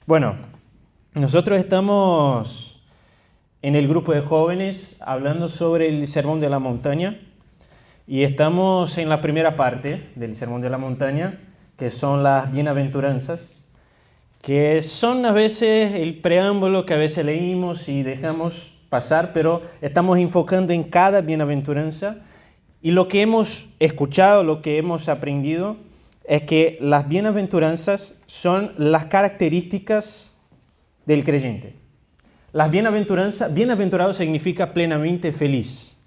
Bueno, nosotros estamos en el grupo de jóvenes hablando sobre el Sermón de la Montaña y estamos en la primera parte del Sermón de la Montaña, que son las bienaventuranzas, que son a veces el preámbulo que a veces leímos y dejamos pasar, pero estamos enfocando en cada bienaventuranza y lo que hemos escuchado, lo que hemos aprendido es que las bienaventuranzas son las características del creyente. Las bienaventuranzas, bienaventurado significa plenamente feliz.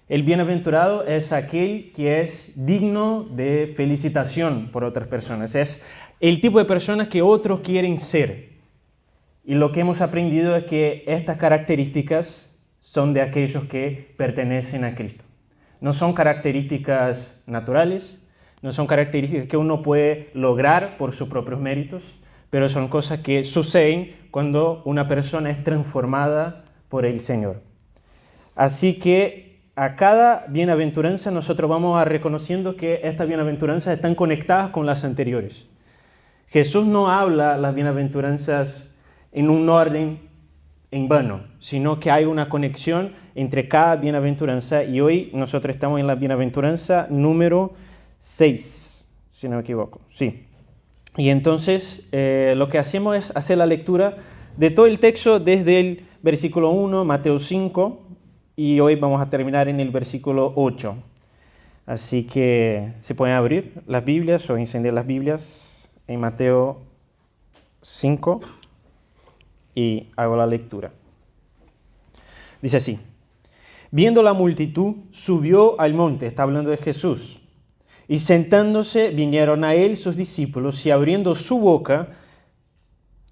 El bienaventurado es aquel que es digno de felicitación por otras personas. Es el tipo de personas que otros quieren ser. Y lo que hemos aprendido es que estas características son de aquellos que pertenecen a Cristo. No son características naturales, no son características que uno puede lograr por sus propios méritos, pero son cosas que suceden cuando una persona es transformada por el Señor. Así que a cada bienaventuranza nosotros vamos a reconociendo que estas bienaventuranzas están conectadas con las anteriores. Jesús no habla las bienaventuranzas en un orden en vano, sino que hay una conexión entre cada bienaventuranza y hoy nosotros estamos en la bienaventuranza número 6, si no me equivoco. Sí. Y entonces lo que hacemos es hacer la lectura de todo el texto desde el versículo 1, Mateo 5, y hoy vamos a terminar en el versículo 8. Así que se pueden abrir las Biblias o encender las Biblias en Mateo 5 y hago la lectura. Dice así: viendo la multitud, subió al monte, está hablando de Jesús, y sentándose vinieron a él sus discípulos y abriendo su boca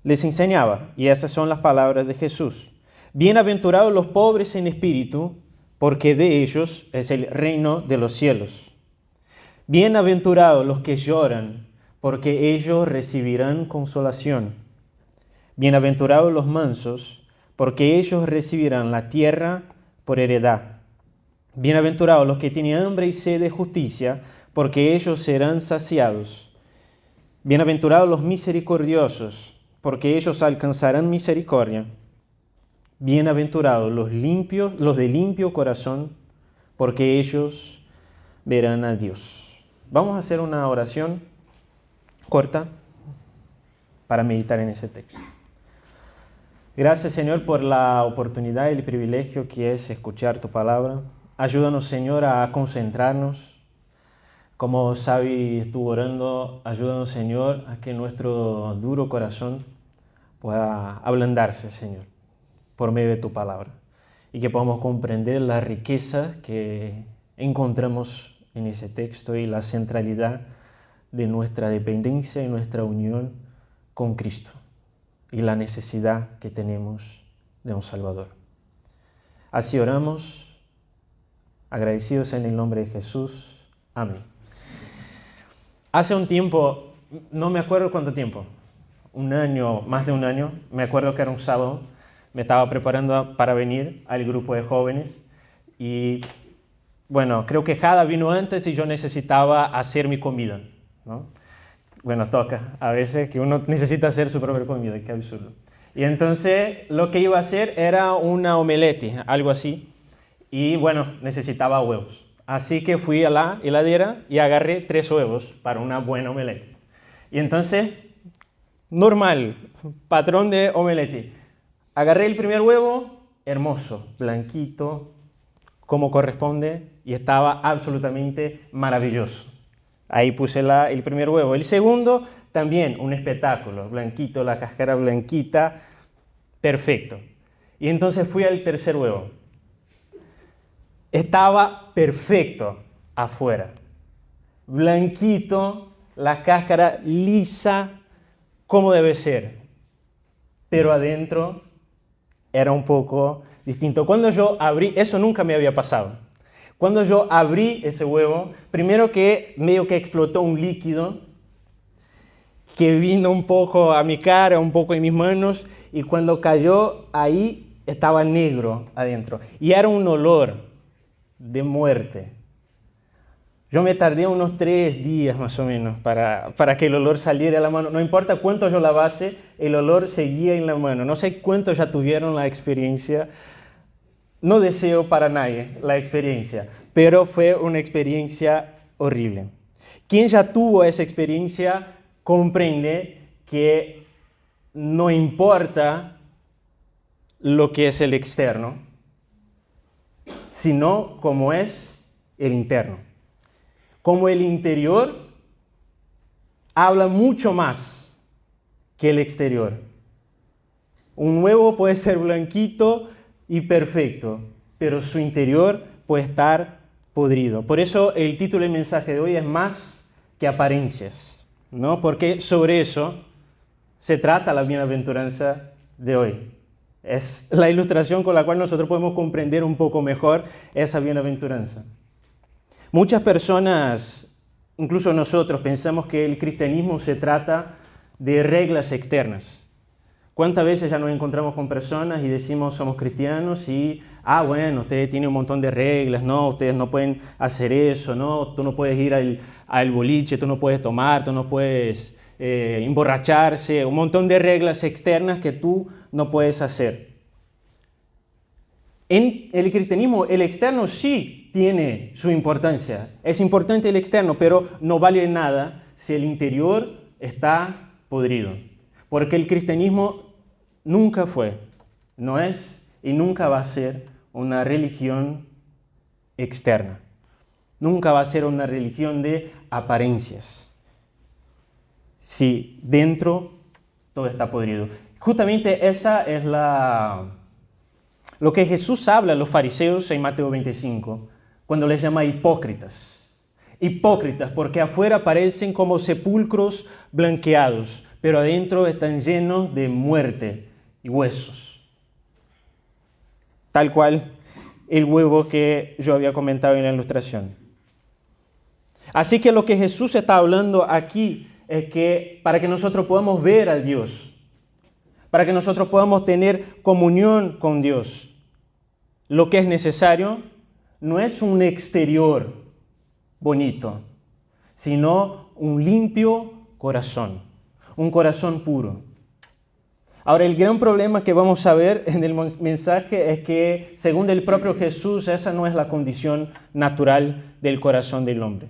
les enseñaba. Y esas son las palabras de Jesús. Bienaventurados los pobres en espíritu, porque de ellos es el reino de los cielos. Bienaventurados los que lloran, porque ellos recibirán consolación. Bienaventurados los mansos, porque ellos recibirán la tierra por heredad. Bienaventurados los que tienen hambre y sed de justicia, porque ellos serán saciados. Bienaventurados los misericordiosos, porque ellos alcanzarán misericordia. Bienaventurados los limpios, los de limpio corazón, porque ellos verán a Dios. Vamos a hacer una oración corta para meditar en ese texto. Gracias, Señor, por la oportunidad y el privilegio que es escuchar tu palabra. Ayúdanos, Señor, a concentrarnos. Como Xavi estuvo orando, ayúdanos, Señor, a que nuestro duro corazón pueda ablandarse, Señor, por medio de tu palabra. Y que podamos comprender la riqueza que encontramos en ese texto y la centralidad de nuestra dependencia y nuestra unión con Cristo. Y la necesidad que tenemos de un Salvador. Así oramos, agradecidos en el nombre de Jesús. Amén. Hace un tiempo, no me acuerdo cuánto tiempo, un año, más de un año, me acuerdo que era un sábado, me estaba preparando para venir al grupo de jóvenes y bueno, creo que Jada vino antes y yo necesitaba hacer mi comida, ¿no? Bueno, toca a veces que uno necesita hacer su propia comida, qué absurdo. Y entonces lo que iba a hacer era una omelette, algo así, y bueno, necesitaba huevos. Así que fui a la heladera y agarré 3 huevos para una buena omelette. Y entonces, normal, patrón de omelette. Agarré el primer huevo, hermoso, blanquito, como corresponde, y estaba absolutamente maravilloso. Ahí puse el primer huevo. El segundo, también un espectáculo, blanquito, la cáscara blanquita, perfecto. Y entonces fui al tercer huevo. Estaba perfecto afuera, blanquito, la cáscara lisa, como debe ser, pero adentro era un poco distinto. Cuando yo abrí, eso nunca me había pasado. Cuando yo abrí ese huevo, primero que medio que explotó un líquido que vino un poco a mi cara, un poco en mis manos, y cuando cayó ahí estaba negro adentro. Y era un olor de muerte. Yo me tardé unos 3 días más o menos para que el olor saliera de la mano. No importa cuánto yo lavase, el olor seguía en la mano. No sé cuántos ya tuvieron la experiencia. No deseo para nadie la experiencia, pero fue una experiencia horrible. Quien ya tuvo esa experiencia comprende que no importa lo que es el externo, sino cómo es el interno. Como el interior habla mucho más que el exterior. Un huevo puede ser blanquito y perfecto, pero su interior puede estar podrido. Por eso el título del mensaje de hoy es Más que apariencias, ¿no? Porque sobre eso se trata la bienaventuranza de hoy. Es la ilustración con la cual nosotros podemos comprender un poco mejor esa bienaventuranza. Muchas personas, incluso nosotros, pensamos que el cristianismo se trata de reglas externas. ¿Cuántas veces ya nos encontramos con personas y decimos somos cristianos y, bueno, usted tiene un montón de reglas, no, ustedes no pueden hacer eso, no, tú no puedes ir al boliche, tú no puedes tomar, tú no puedes emborracharse, un montón de reglas externas que tú no puedes hacer. En el cristianismo, el externo sí tiene su importancia. Es importante el externo, pero no vale nada si el interior está podrido. Porque el cristianismo nunca fue, no es y nunca va a ser una religión externa. Nunca va a ser una religión de apariencias. Si dentro todo está podrido. Justamente esa es lo que Jesús habla a los fariseos en Mateo 25, cuando les llama hipócritas. Hipócritas porque afuera parecen como sepulcros blanqueados, pero adentro están llenos de muerte y huesos. Tal cual el huevo que yo había comentado en la ilustración. Así que lo que Jesús está hablando aquí es que para que nosotros podamos ver a Dios, para que nosotros podamos tener comunión con Dios, lo que es necesario no es un exterior bonito, sino un limpio corazón, un corazón puro. Ahora, el gran problema que vamos a ver en el mensaje es que, según el propio Jesús, esa no es la condición natural del corazón del hombre.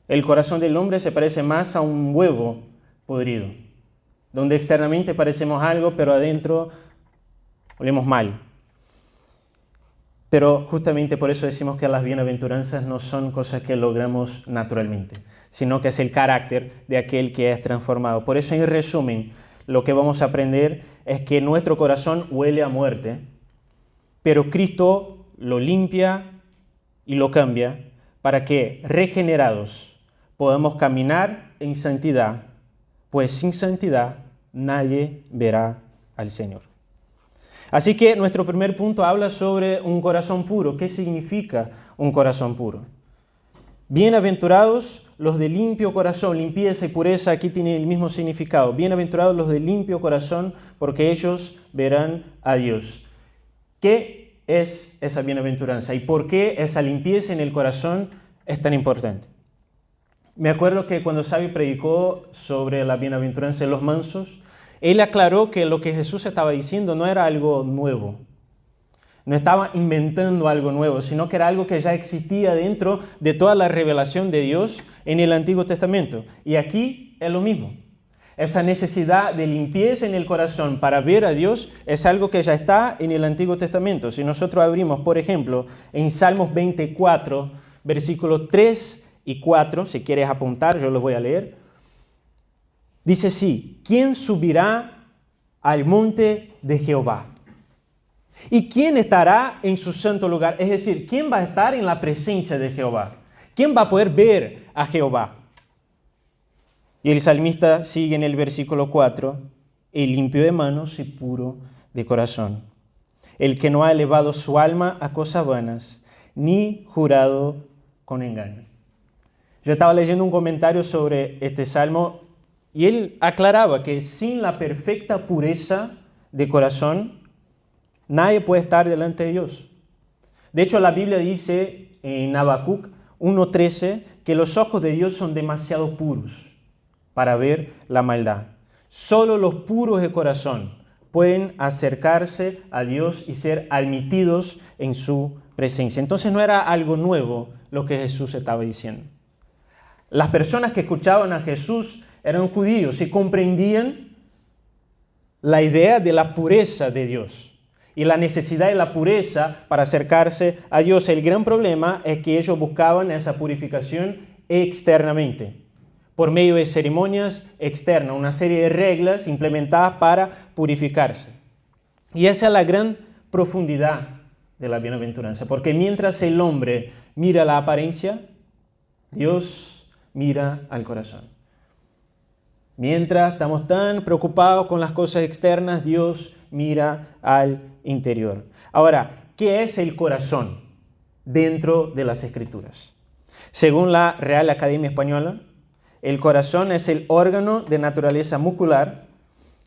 El corazón del hombre se parece más a un huevo podrido, donde externamente parecemos algo, pero adentro olemos mal. Pero justamente por eso decimos que las bienaventuranzas no son cosas que logramos naturalmente, sino que es el carácter de aquel que es transformado. Por eso, en resumen, lo que vamos a aprender es que nuestro corazón huele a muerte, pero Cristo lo limpia y lo cambia para que, regenerados, podamos caminar en santidad, pues sin santidad nadie verá al Señor. Así que nuestro primer punto habla sobre un corazón puro. ¿Qué significa un corazón puro? Bienaventurados los de limpio corazón. Limpieza y pureza aquí tienen el mismo significado. Bienaventurados los de limpio corazón, porque ellos verán a Dios. ¿Qué es esa bienaventuranza y por qué esa limpieza en el corazón es tan importante? Me acuerdo que cuando Xavi predicó sobre la bienaventuranza de los mansos, él aclaró que lo que Jesús estaba diciendo no era algo nuevo. No estaba inventando algo nuevo, sino que era algo que ya existía dentro de toda la revelación de Dios en el Antiguo Testamento. Y aquí es lo mismo. Esa necesidad de limpieza en el corazón para ver a Dios es algo que ya está en el Antiguo Testamento. Si nosotros abrimos, por ejemplo, en Salmos 24, versículos 3 y 4, si quieres apuntar, yo los voy a leer. Dice así: ¿quién subirá al monte de Jehová? ¿Y quién estará en su santo lugar? Es decir, ¿quién va a estar en la presencia de Jehová? ¿Quién va a poder ver a Jehová? Y el salmista sigue en el versículo 4, el limpio de manos y puro de corazón, el que no ha elevado su alma a cosas vanas, ni jurado con engaño. Yo estaba leyendo un comentario sobre este salmo y él aclaraba que sin la perfecta pureza de corazón, nadie puede estar delante de Dios. De hecho, la Biblia dice en Habacuc 1:13 que los ojos de Dios son demasiado puros para ver la maldad. Solo los puros de corazón pueden acercarse a Dios y ser admitidos en su presencia. Entonces no era algo nuevo lo que Jesús estaba diciendo. Las personas que escuchaban a Jesús eran judíos y comprendían la idea de la pureza de Dios y la necesidad de la pureza para acercarse a Dios. El gran problema es que ellos buscaban esa purificación externamente, por medio de ceremonias externas, una serie de reglas implementadas para purificarse. Y esa es la gran profundidad de la bienaventuranza, porque mientras el hombre mira la apariencia, Dios mira al corazón. Mientras estamos tan preocupados con las cosas externas, Dios mira al interior. Ahora, ¿qué es el corazón dentro de las Escrituras? Según la Real Academia Española, el corazón es el órgano de naturaleza muscular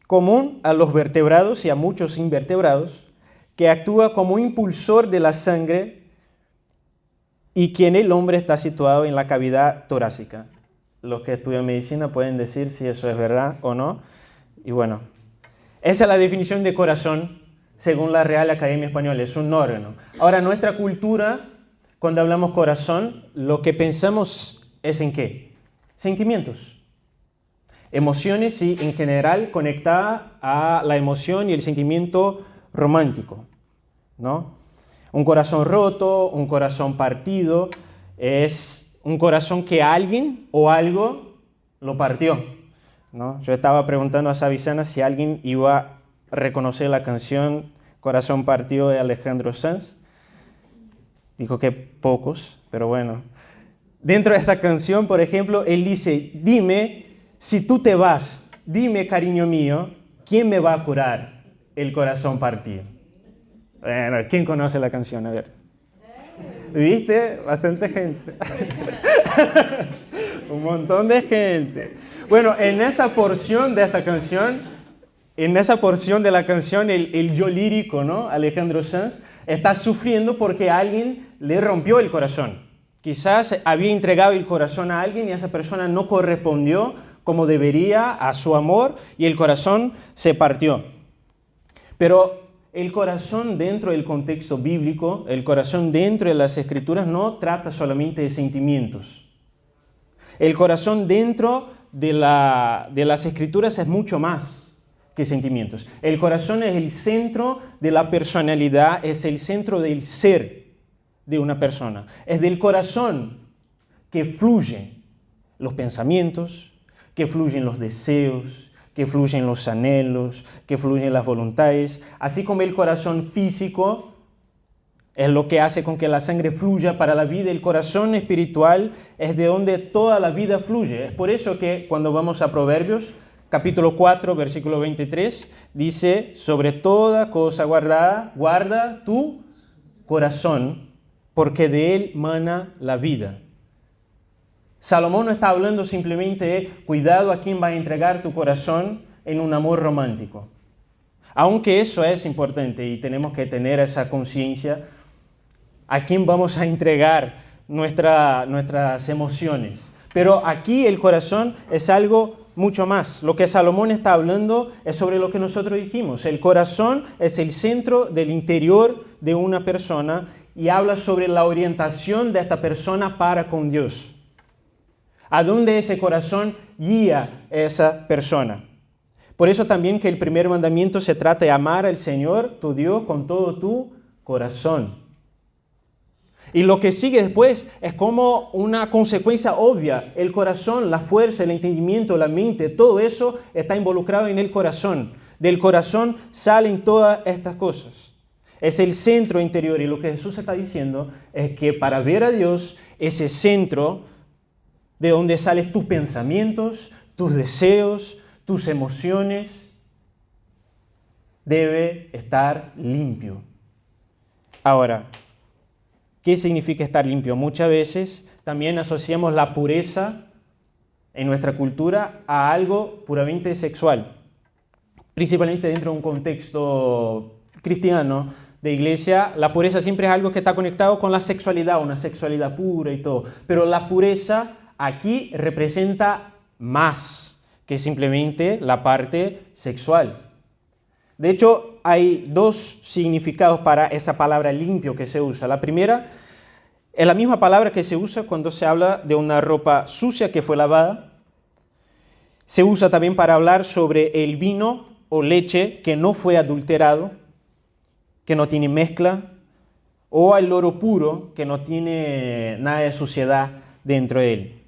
común a los vertebrados y a muchos invertebrados, que actúa como impulsor de la sangre y que en el hombre está situado en la cavidad torácica. Los que estudian medicina pueden decir si eso es verdad o no. Y bueno, esa es la definición de corazón según la Real Academia Española, es un órgano. Ahora, nuestra cultura, cuando hablamos corazón, lo que pensamos es ¿en qué? Sentimientos. Emociones y en general conectada a la emoción y el sentimiento romántico, ¿no? Un corazón roto, un corazón partido, es un corazón que alguien o algo lo partió, ¿no? Yo estaba preguntando a Savisana si alguien iba a reconocer la canción Corazón partido de Alejandro Sanz. Dijo que pocos, pero bueno. Dentro de esa canción, por ejemplo, él dice, dime, si tú te vas, dime, cariño mío, ¿quién me va a curar el corazón partido? Bueno, ¿quién conoce la canción? A ver. ¿Viste? Bastante gente. Un montón de gente. Bueno, en esa porción de esta canción, en esa porción de la canción, el yo lírico, ¿no? Alejandro Sanz, está sufriendo porque alguien le rompió el corazón. Quizás había entregado el corazón a alguien y esa persona no correspondió como debería a su amor y el corazón se partió. Pero el corazón dentro del contexto bíblico, el corazón dentro de las Escrituras no trata solamente de sentimientos. El corazón dentro de las Escrituras es mucho más que sentimientos. El corazón es el centro de la personalidad, es el centro del ser de una persona. Es del corazón que fluyen los pensamientos, que fluyen los deseos, que fluyen los anhelos, que fluyen las voluntades, así como el corazón físico es lo que hace con que la sangre fluya para la vida. El corazón espiritual es de donde toda la vida fluye. Es por eso que cuando vamos a Proverbios, capítulo 4, versículo 23, dice, sobre toda cosa guardada, guarda tu corazón, porque de él mana la vida. Salomón no está hablando simplemente de cuidado a quién va a entregar tu corazón en un amor romántico. Aunque eso es importante y tenemos que tener esa conciencia, a quién vamos a entregar nuestras emociones. Pero aquí el corazón es algo mucho más. Lo que Salomón está hablando es sobre lo que nosotros dijimos. El corazón es el centro del interior de una persona y habla sobre la orientación de esta persona para con Dios. ¿A dónde ese corazón guía a esa persona? Por eso también que el primer mandamiento se trata de amar al Señor, tu Dios, con todo tu corazón. Y lo que sigue después es como una consecuencia obvia. El corazón, la fuerza, el entendimiento, la mente, todo eso está involucrado en el corazón. Del corazón salen todas estas cosas. Es el centro interior y lo que Jesús está diciendo es que para ver a Dios, ese centro de donde salen tus pensamientos, tus deseos, tus emociones, debe estar limpio. Ahora, ¿qué significa estar limpio? Muchas veces también asociamos la pureza en nuestra cultura a algo puramente sexual, principalmente dentro de un contexto cristiano, de iglesia, la pureza siempre es algo que está conectado con la sexualidad, una sexualidad pura y todo. Pero la pureza aquí representa más que simplemente la parte sexual. De hecho, hay dos significados para esa palabra limpio que se usa. La primera es la misma palabra que se usa cuando se habla de una ropa sucia que fue lavada. Se usa también para hablar sobre el vino o leche que no fue adulterado, que no tiene mezcla, o el oro puro, que no tiene nada de suciedad dentro de él.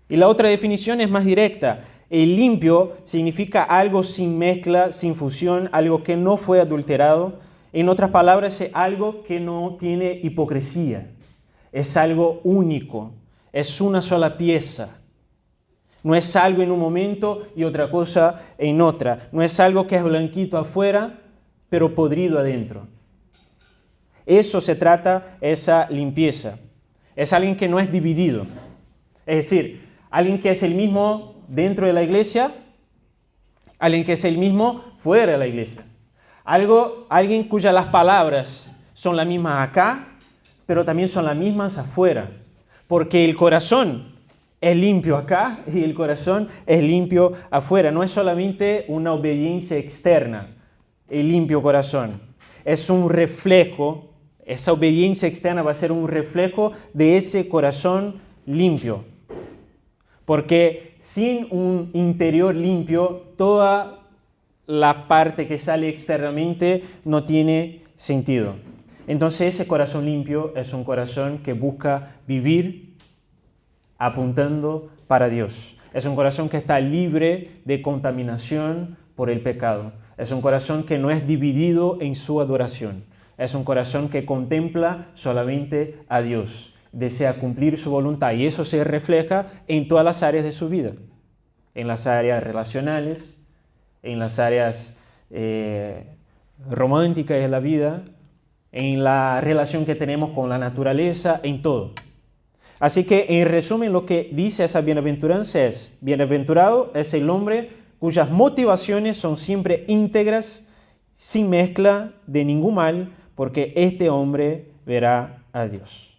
Y la otra definición es más directa. El limpio significa algo sin mezcla, sin fusión, algo que no fue adulterado. En otras palabras, es algo que no tiene hipocresía. Es algo único. Es una sola pieza. No es algo en un momento y otra cosa en otra. No es algo que es blanquito afuera, pero podrido adentro. Eso se trata, esa limpieza. Es alguien que no es dividido. Es decir, alguien que es el mismo dentro de la iglesia, alguien que es el mismo fuera de la iglesia. Alguien cuyas las palabras son las mismas acá, pero también son las mismas afuera. Porque el corazón es limpio acá y el corazón es limpio afuera. No es solamente una obediencia externa, el limpio corazón. Es un reflejo, esa obediencia externa va a ser un reflejo de ese corazón limpio. Porque sin un interior limpio, toda la parte que sale externamente no tiene sentido. Entonces ese corazón limpio es un corazón que busca vivir apuntando para Dios. Es un corazón que está libre de contaminación por el pecado. Es un corazón que no es dividido en su adoración. Es un corazón que contempla solamente a Dios. Desea cumplir su voluntad y eso se refleja en todas las áreas de su vida. En las áreas relacionales, en las áreas románticas de la vida, en la relación que tenemos con la naturaleza, en todo. Así que, en resumen, lo que dice esa bienaventuranza es: bienaventurado es el hombre cuyas motivaciones son siempre íntegras, sin mezcla de ningún mal, porque este hombre verá a Dios.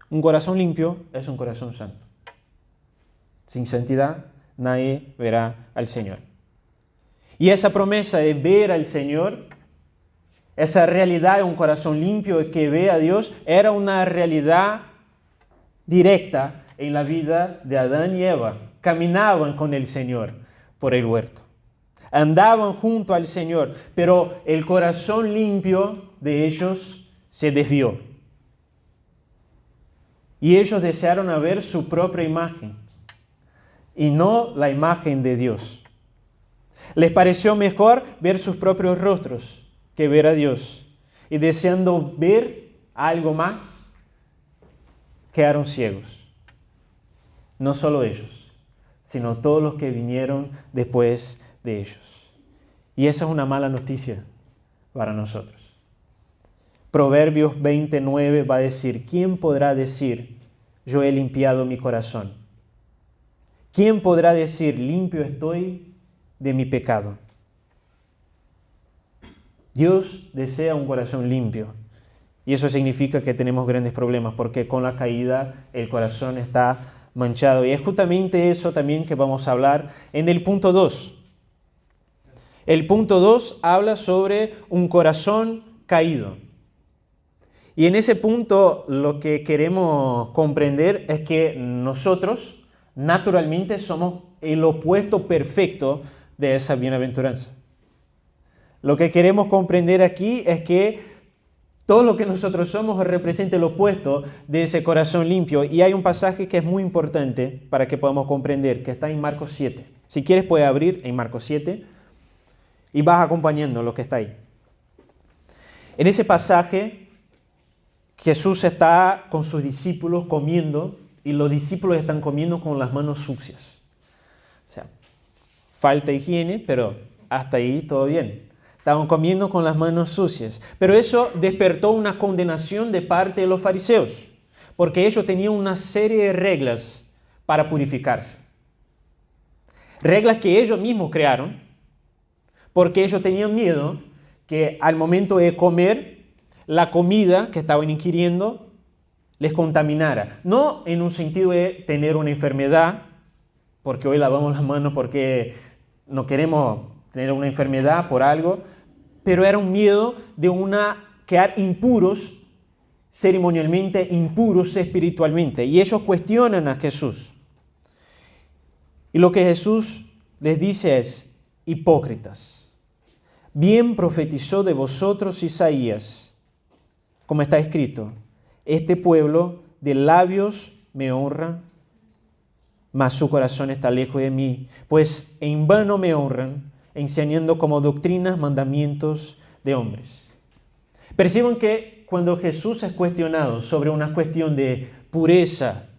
Un corazón limpio es un corazón santo. Sin santidad, nadie verá al Señor. Y esa promesa de ver al Señor, esa realidad de un corazón limpio que ve a Dios, era una realidad directa en la vida de Adán y Eva. Caminaban con el Señor por el huerto. Andaban junto al Señor, pero el corazón limpio de ellos se desvió. Y ellos desearon ver su propia imagen y no la imagen de Dios. Les pareció mejor ver sus propios rostros que ver a Dios. Y deseando ver algo más, quedaron ciegos. No solo ellos, sino todos los que vinieron después de ellos. Y esa es una mala noticia para nosotros. Proverbios 29 va a decir: ¿quién podrá decir, yo he limpiado mi corazón? ¿Quién podrá decir, limpio estoy de mi pecado? Dios desea un corazón limpio. Y eso significa que tenemos grandes problemas, porque con la caída el corazón está manchado. Y es justamente eso también que vamos a hablar en el punto 2. El punto 2 habla sobre un corazón caído. Y en ese punto lo que queremos comprender es que nosotros naturalmente somos el opuesto perfecto de esa bienaventuranza. Lo que queremos comprender aquí es que todo lo que nosotros somos representa el opuesto de ese corazón limpio. Y hay un pasaje que es muy importante para que podamos comprender, que está en Marcos 7. Si quieres puedes abrir en Marcos 7 y vas acompañando lo que está ahí. En ese pasaje Jesús está con sus discípulos comiendo y los discípulos están comiendo con las manos sucias. O sea, falta higiene, pero hasta ahí todo bien. Estaban comiendo con las manos sucias. Pero eso despertó una condenación de parte de los fariseos, porque ellos tenían una serie de reglas para purificarse. Reglas que ellos mismos crearon, porque ellos tenían miedo que al momento de comer, la comida que estaban ingiriendo les contaminara. No en un sentido de tener una enfermedad, porque hoy lavamos las manos porque no queremos tener una enfermedad por algo, pero era un miedo de quedar impuros, ceremonialmente impuros espiritualmente. Y ellos cuestionan a Jesús. Y lo que Jesús les dice es: hipócritas, bien profetizó de vosotros Isaías, como está escrito: este pueblo de labios me honra, mas su corazón está lejos de mí, pues en vano me honran, enseñando como doctrinas mandamientos de hombres. Perciban que cuando Jesús es cuestionado sobre una cuestión de pureza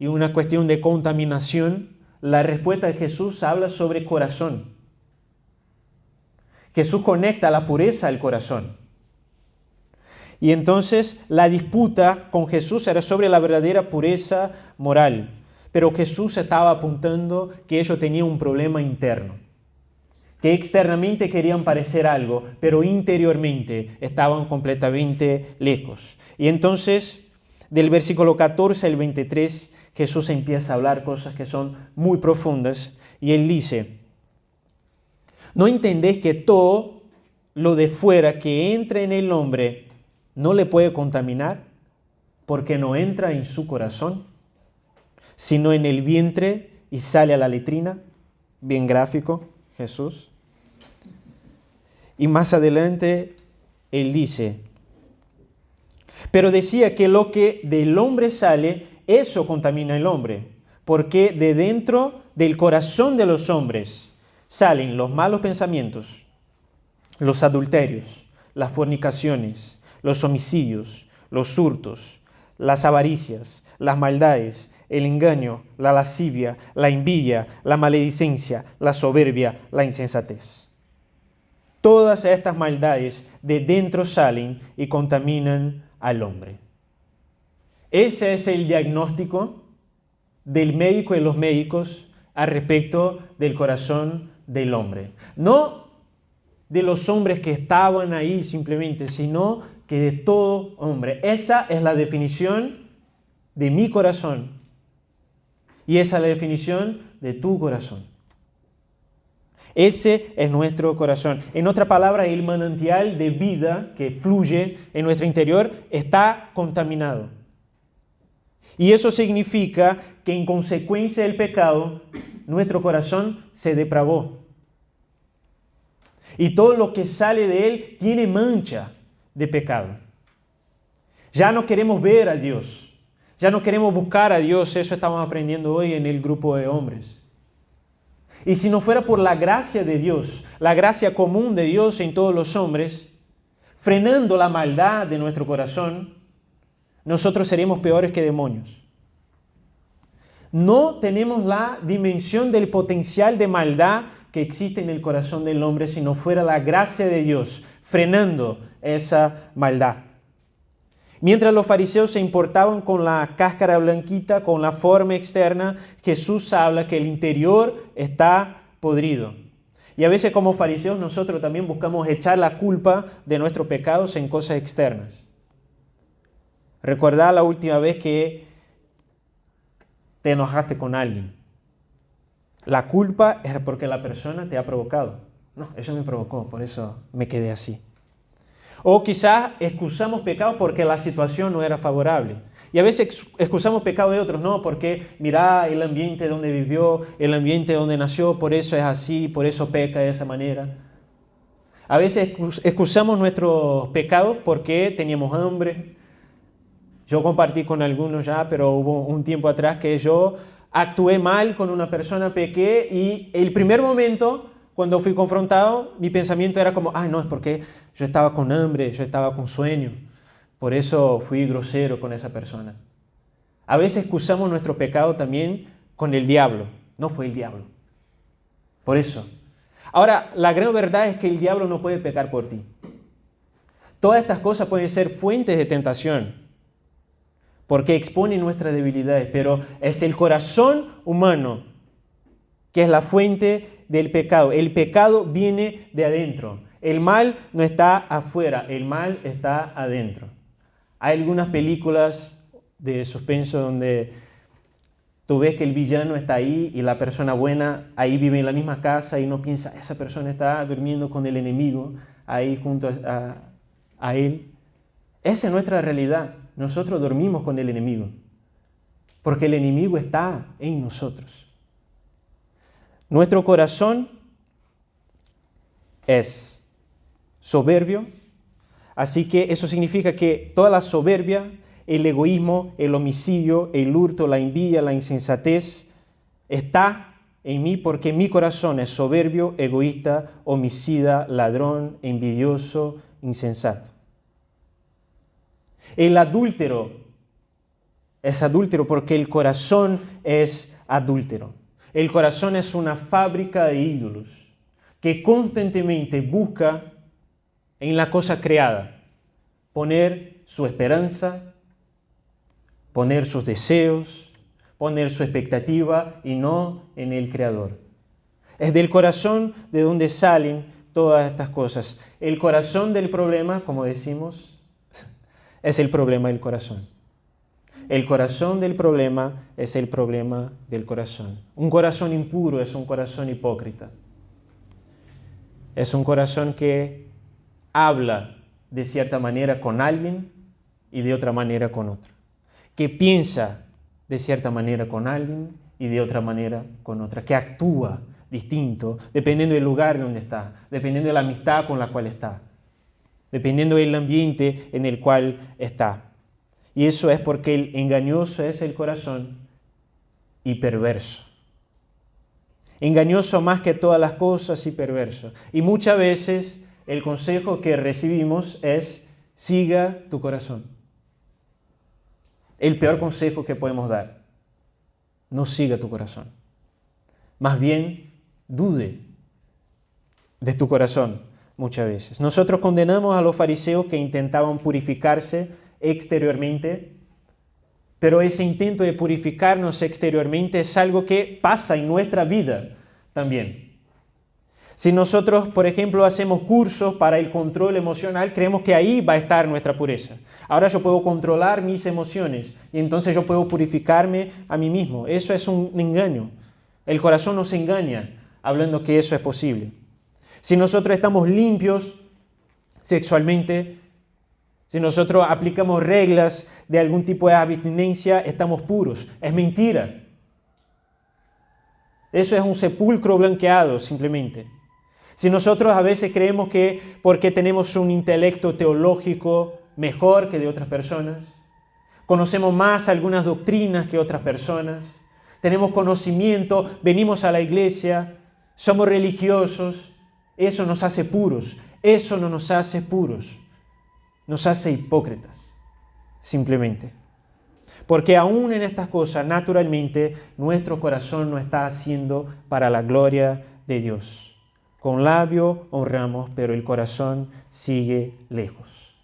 y una cuestión de contaminación, la respuesta de Jesús habla sobre corazón. Jesús conecta la pureza al corazón. Y entonces la disputa con Jesús era sobre la verdadera pureza moral. Pero Jesús estaba apuntando que ellos tenían un problema interno. Que externamente querían parecer algo, pero interiormente estaban completamente lejos. Y entonces, del versículo 14 al 23, Jesús empieza a hablar cosas que son muy profundas. Y Él dice: ¿no entendéis que todo lo de fuera que entra en el hombre no le puede contaminar? Porque no entra en su corazón, sino en el vientre y sale a la letrina. Bien gráfico, Jesús. Y más adelante Él dice: pero decía que lo que del hombre sale, eso contamina al hombre, porque de dentro del corazón de los hombres salen los malos pensamientos, los adulterios, las fornicaciones, los homicidios, los hurtos, las avaricias, las maldades, el engaño, la lascivia, la envidia, la maledicencia, la soberbia, la insensatez. Todas estas maldades de dentro salen y contaminan al hombre. Ese es el diagnóstico del médico y los médicos al respecto del corazón del hombre. No de los hombres que estaban ahí simplemente, sino que de todo hombre. Esa es la definición de mi corazón. Y esa es la definición de tu corazón. Ese es nuestro corazón. En otra palabra, el manantial de vida que fluye en nuestro interior está contaminado. Y eso significa que en consecuencia del pecado, nuestro corazón se depravó. Y todo lo que sale de él tiene mancha de pecado. Ya no queremos ver a Dios. Ya no queremos buscar a Dios. Eso estamos aprendiendo hoy en el grupo de hombres. Y si no fuera por la gracia de Dios, la gracia común de Dios en todos los hombres, frenando la maldad de nuestro corazón, nosotros seríamos peores que demonios. No tenemos la dimensión del potencial de maldad que existe en el corazón del hombre si no fuera la gracia de Dios frenando esa maldad. Mientras los fariseos se importaban con la cáscara blanquita, con la forma externa, Jesús habla que el interior está podrido. Y a veces como fariseos nosotros también buscamos echar la culpa de nuestros pecados en cosas externas. Recordá la última vez que te enojaste con alguien. La culpa es porque la persona te ha provocado. No, eso me provocó, por eso me quedé así. O quizás excusamos pecados porque la situación no era favorable. Y a veces excusamos pecados de otros, no, porque mira el ambiente donde vivió, el ambiente donde nació, por eso es así, por eso peca de esa manera. A veces excusamos nuestros pecados porque teníamos hambre. Yo compartí con algunos ya, pero hubo un tiempo atrás que yo actué mal con una persona, pequé, y el primer momento cuando fui confrontado, mi pensamiento era como, no, es porque yo estaba con hambre, yo estaba con sueño. Por eso fui grosero con esa persona. A veces excusamos nuestro pecado también con el diablo. No fue el diablo. Por eso. Ahora, la gran verdad es que el diablo no puede pecar por ti. Todas estas cosas pueden ser fuentes de tentación, porque exponen nuestras debilidades, pero es el corazón humano que es la fuente del pecado. El pecado viene de adentro. El mal no está afuera, el mal está adentro. Hay algunas películas de suspenso donde tú ves que el villano está ahí y la persona buena ahí vive en la misma casa y uno piensa, esa persona está durmiendo con el enemigo ahí junto a él. Esa es nuestra realidad. Nosotros dormimos con el enemigo porque el enemigo está en nosotros. Nuestro corazón es soberbio, así que eso significa que toda la soberbia, el egoísmo, el homicidio, el hurto, la envidia, la insensatez, está en mí porque mi corazón es soberbio, egoísta, homicida, ladrón, envidioso, insensato. El adúltero es adúltero porque el corazón es adúltero. El corazón es una fábrica de ídolos que constantemente busca en la cosa creada poner su esperanza, poner sus deseos, poner su expectativa y no en el Creador. Es del corazón de donde salen todas estas cosas. El corazón del problema, como decimos, es el problema del corazón. El corazón del problema es el problema del corazón. Un corazón impuro es un corazón hipócrita. Es un corazón que habla de cierta manera con alguien y de otra manera con otro. Que piensa de cierta manera con alguien y de otra manera con otra. Que actúa distinto dependiendo del lugar donde está, dependiendo de la amistad con la cual está, dependiendo del ambiente en el cual está. Y eso es porque el engañoso es el corazón y perverso. Engañoso más que todas las cosas y perverso. Y muchas veces el consejo que recibimos es: siga tu corazón. El peor consejo que podemos dar: no siga tu corazón. Más bien, dude de tu corazón muchas veces. Nosotros condenamos a los fariseos que intentaban purificarse exteriormente, pero ese intento de purificarnos exteriormente es algo que pasa en nuestra vida también. Si nosotros, por ejemplo, hacemos cursos para el control emocional, creemos que ahí va a estar nuestra pureza. Ahora yo puedo controlar mis emociones y entonces yo puedo purificarme a mí mismo. Eso es un engaño. El corazón nos engaña hablando que eso es posible. Si nosotros estamos limpios sexualmente, si nosotros aplicamos reglas de algún tipo de abstinencia, estamos puros. Es mentira. Eso es un sepulcro blanqueado simplemente. Si nosotros a veces creemos que porque tenemos un intelecto teológico mejor que de otras personas, conocemos más algunas doctrinas que otras personas, tenemos conocimiento, venimos a la iglesia, somos religiosos, eso nos hace puros. Eso no nos hace puros. Nos hace hipócritas, simplemente. Porque aún en estas cosas, naturalmente, nuestro corazón no está haciendo para la gloria de Dios. Con labio honramos, pero el corazón sigue lejos.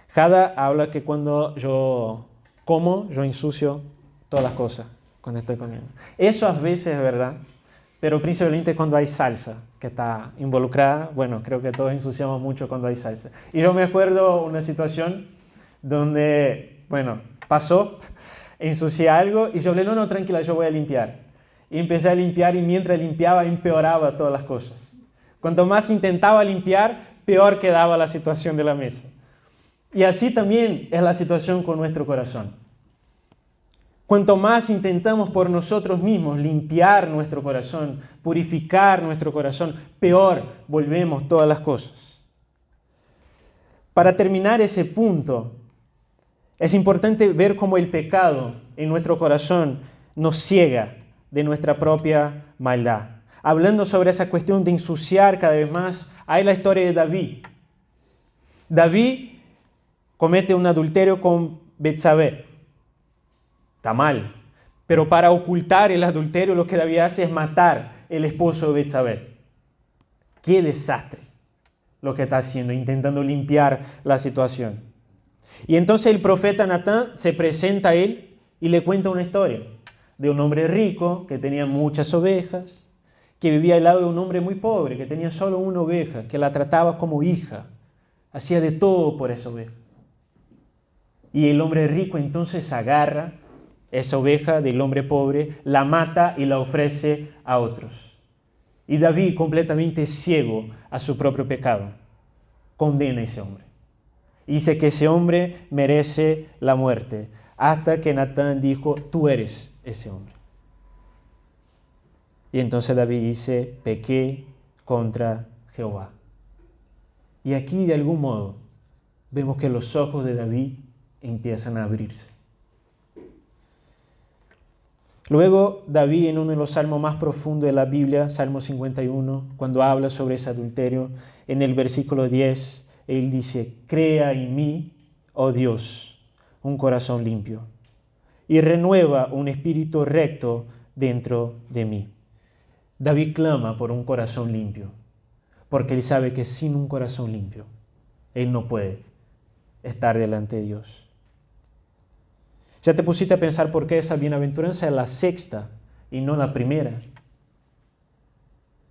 Jada habla que cuando yo como, yo ensucio todas las cosas cuando estoy comiendo. Eso a veces es verdad, pero principalmente cuando hay salsa que está involucrada. Bueno, creo que todos ensuciamos mucho cuando hay salsa. Y yo me acuerdo una situación donde, pasó, ensucié algo y yo hablé, no, tranquila, yo voy a limpiar. Y empecé a limpiar y mientras limpiaba empeoraba todas las cosas. Cuanto más intentaba limpiar, peor quedaba la situación de la mesa. Y así también es la situación con nuestro corazón. Cuanto más intentamos por nosotros mismos limpiar nuestro corazón, purificar nuestro corazón, peor volvemos todas las cosas. Para terminar ese punto, es importante ver cómo el pecado en nuestro corazón nos ciega de nuestra propia maldad. Hablando sobre esa cuestión de ensuciar cada vez más, hay la historia de David. David comete un adulterio con Betsabé. Está mal. Pero para ocultar el adulterio, lo que David hace es matar el esposo de Betsabé. ¡Qué desastre lo que está haciendo, intentando limpiar la situación! Y entonces el profeta Natán se presenta a él y le cuenta una historia de un hombre rico que tenía muchas ovejas, que vivía al lado de un hombre muy pobre, que tenía solo una oveja, que la trataba como hija, hacía de todo por esa oveja. Y el hombre rico entonces agarra esa oveja del hombre pobre, la mata y la ofrece a otros. Y David, completamente ciego a su propio pecado, condena a ese hombre. Dice que ese hombre merece la muerte, hasta que Natán dijo, tú eres ese hombre. Y entonces David dice, pequé contra Jehová. Y aquí de algún modo vemos que los ojos de David empiezan a abrirse. Luego David, en uno de los salmos más profundos de la Biblia, Salmo 51, cuando habla sobre ese adulterio, en el versículo 10, él dice, crea en mí, oh Dios, un corazón limpio, y renueva un espíritu recto dentro de mí. David clama por un corazón limpio, porque él sabe que sin un corazón limpio, él no puede estar delante de Dios. ¿Ya te pusiste a pensar por qué esa bienaventuranza es la sexta y no la primera?